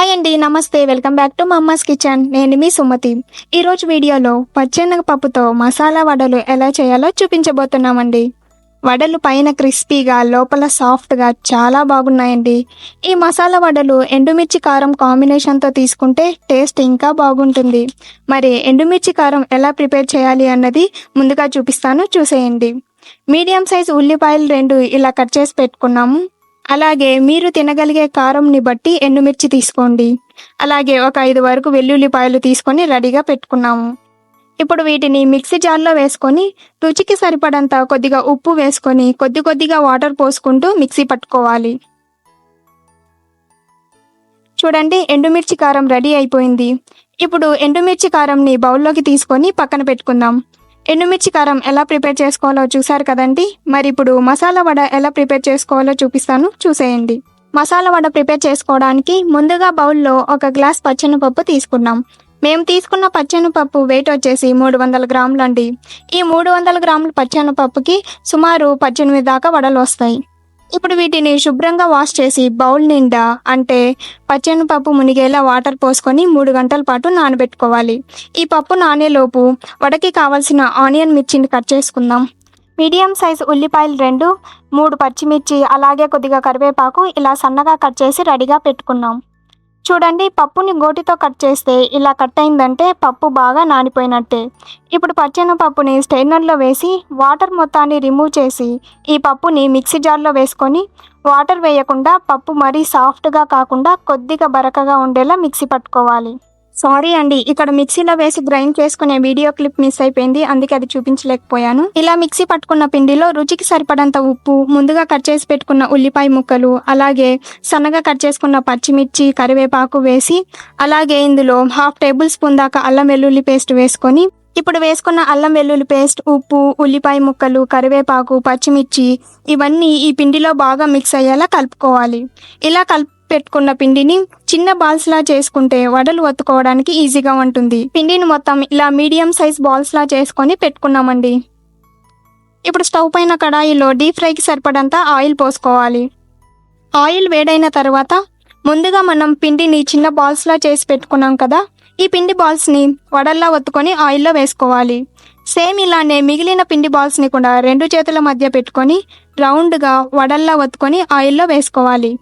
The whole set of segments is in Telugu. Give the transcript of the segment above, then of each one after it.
హాయ్ అండి, నమస్తే. Welcome back to mama's kitchen. నేను మీ సుమతి. ఈరోజు వీడియోలో పచ్చెనగపప్పుతో మసాలా వడలు ఎలా చేయాలో చూపించబోతున్నామండి. వడలు పైన క్రిస్పీగా లోపల సాఫ్ట్గా చాలా బాగున్నాయండి. ఈ మసాలా వడలు ఎండుమిర్చి కారం కాంబినేషన్తో తీసుకుంటే టేస్ట్ ఇంకా బాగుంటుంది. మరి ఎండుమిర్చి కారం ఎలా ప్రిపేర్ చేయాలి అన్నది ముందుగా చూపిస్తాను, చూసేయండి. మీడియం సైజ్ ఉల్లిపాయలు 2 ఇలా కట్ చేసి పెట్టుకున్నాము. అలాగే మీరు తినగలిగే కారంని బట్టి ఎండుమిర్చి తీసుకోండి. అలాగే ఒక 5 వరకు వెల్లుల్లిపాయలు తీసుకొని రెడీగా పెట్టుకున్నాము. ఇప్పుడు వీటిని మిక్సీ జార్లో వేసుకొని రుచికి సరిపడంత కొద్దిగా ఉప్పు వేసుకొని కొద్దిగా వాటర్ పోసుకుంటూ మిక్సీ పట్టుకోవాలి. చూడండి, ఎండుమిర్చి కారం రెడీ అయిపోయింది. ఇప్పుడు ఎండుమిర్చి కారంని బౌల్లోకి తీసుకొని పక్కన పెట్టుకుందాం. ఎండుమిర్చి కారం ఎలా ప్రిపేర్ చేసుకోవాలో చూసారు కదండి. మరి ఇప్పుడు మసాలా వడ ఎలా ప్రిపేర్ చేసుకోవాలో చూపిస్తాను, చూసేయండి. మసాలా వడ ప్రిపేర్ చేసుకోవడానికి ముందుగా బౌల్లో 1 గ్లాస్ పచ్చెనపప్పు తీసుకున్నాం. మేము తీసుకున్న పచ్చెనపప్పు వెయిట్ వచ్చేసి 300 గ్రాములండి. ఈ 300 గ్రాముల పచ్చెనపప్పుకి సుమారు 18 దాకా వడలు వస్తాయి. ఇప్పుడు వీటిని శుభ్రంగా వాష్ చేసి బౌల్ నిండా, అంటే పచ్చెనపప్పు మునిగేలా వాటర్ పోసుకొని 3 గంటల పాటు నానబెట్టుకోవాలి. ఈ పప్పు నానేలోపు వడకి కావాల్సిన ఆనియన్ మిర్చిని కట్ చేసుకుందాం. మీడియం సైజ్ ఉల్లిపాయలు 2, 3 పచ్చిమిర్చి, అలాగే కొద్దిగా కరివేపాకు ఇలా సన్నగా కట్ చేసి రెడీగా పెట్టుకున్నాం. చూడండి, పప్పుని గోటితో కట్ చేస్తే ఇలా కట్ అయిందంటే పప్పు బాగా నానిపోయినట్టే. ఇప్పుడు పచ్చెనపప్పుని స్టెయినర్లో వేసి వాటర్ మొత్తాన్ని రిమూవ్ చేసి ఈ పప్పుని మిక్సీ జార్లో వేసుకొని వాటర్ వేయకుండా పప్పు మరీ సాఫ్ట్గా కాకుండా కొద్దిగా బరకగా ఉండేలా మిక్సీ పట్టుకోవాలి. సారీ అండి, ఇక్కడ మిక్సీలో వేసి గ్రైండ్ చేసుకునే వీడియో క్లిప్ మిస్ అయిపోయింది, అందుకే అది చూపించలేకపోయాను. ఇలా మిక్సీ పట్టుకున్న పిండిలో రుచికి సరిపడంత ఉప్పు, ముందుగా కట్ చేసి పెట్టుకున్న ఉల్లిపాయ ముక్కలు, అలాగే సన్నగా కట్ చేసుకున్న పచ్చిమిర్చి, కరివేపాకు వేసి, అలాగే ఇందులో 1/2 టేబుల్ స్పూన్ దాకా అల్లం వెల్లుల్లి పేస్ట్ వేసుకొని, ఇప్పుడు వేసుకున్న అల్లం వెల్లుల్లి పేస్ట్, ఉప్పు, ఉల్లిపాయ ముక్కలు, కరివేపాకు, పచ్చిమిర్చి ఇవన్నీ ఈ పిండిలో బాగా మిక్స్ అయ్యేలా కలుపుకోవాలి. ఇలా పెట్టుకున్న పిండిని చిన్న బాల్స్ లా చేసుకుంటే వడలు ఒత్తుకోవడానికి ఈజీగా ఉంటుంది. పిండిని మొత్తం ఇలా మీడియం సైజ్ బాల్స్ లా చేసుకొని పెట్టుకున్నామండి. ఇప్పుడు స్టవ్ పైన కడాయిలో డీప్ ఫ్రైకి సరిపడంత ఆయిల్ పోసుకోవాలి. ఆయిల్ వేడైన తర్వాత ముందుగా మనం పిండిని చిన్న బాల్స్ లా చేసి పెట్టుకున్నాం కదా, ఈ పిండి బాల్స్ని వడల్లా ఒత్తుకొని ఆయిల్లో వేసుకోవాలి. సేమ్ ఇలానే మిగిలిన పిండి బాల్స్ని కూడా 2 చేతుల మధ్య పెట్టుకొని రౌండ్గా వడల్లా ఒత్తుకొని ఆయిల్లో వేసుకోవాలి.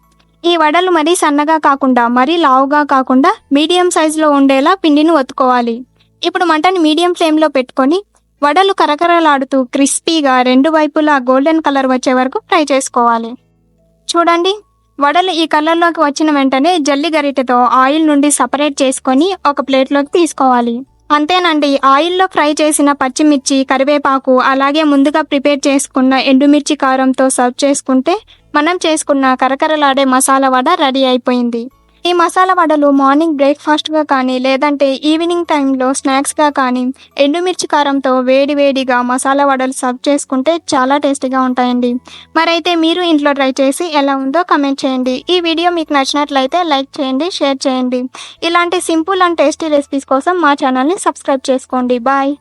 ఈ వడలు మరీ సన్నగా కాకుండా మరీ లావుగా కాకుండా మీడియం సైజులో ఉండేలా పిండిని ఒత్తుకోవాలి. ఇప్పుడు మంటని మీడియం ఫ్లేమ్లో పెట్టుకొని వడలు కరకరలాడుతూ క్రిస్పీగా 2 వైపులా గోల్డెన్ కలర్ వచ్చే వరకు ఫ్రై చేసుకోవాలి. చూడండి, వడలు ఈ కలర్లోకి వచ్చిన వెంటనే జల్లి గరిటెతో ఆయిల్ నుండి సపరేట్ చేసుకొని ఒక ప్లేట్లోకి తీసుకోవాలి. అంతేనండి, ఆయిల్లో ఫ్రై చేసిన పచ్చిమిర్చి, కరివేపాకు, అలాగే ముందుగా ప్రిపేర్ చేసుకున్న ఎండుమిర్చి కారంతో సర్వ్ చేసుకుంటే మనం చేసుకున్న కరకరలాడే మసాలా వడ రెడీ అయిపోయింది. ఈ మసాలా వడలు మార్నింగ్ బ్రేక్ఫాస్ట్గా కానీ లేదంటే ఈవినింగ్ టైంలో స్నాక్స్గా కానీ ఎండుమిర్చి కారంతో వేడిగా మసాలా వడలు సర్వ్ చేసుకుంటే చాలా టేస్టీగా ఉంటాయండి. మరైతే మీరు ఇంట్లో ట్రై చేసి ఎలా ఉందో కమెంట్ చేయండి. ఈ వీడియో మీకు నచ్చినట్లయితే లైక్ చేయండి, షేర్ చేయండి. ఇలాంటి సింపుల్ అండ్ టేస్టీ రెసిపీస్ కోసం మా ఛానల్ని సబ్స్క్రైబ్ చేసుకోండి. బాయ్.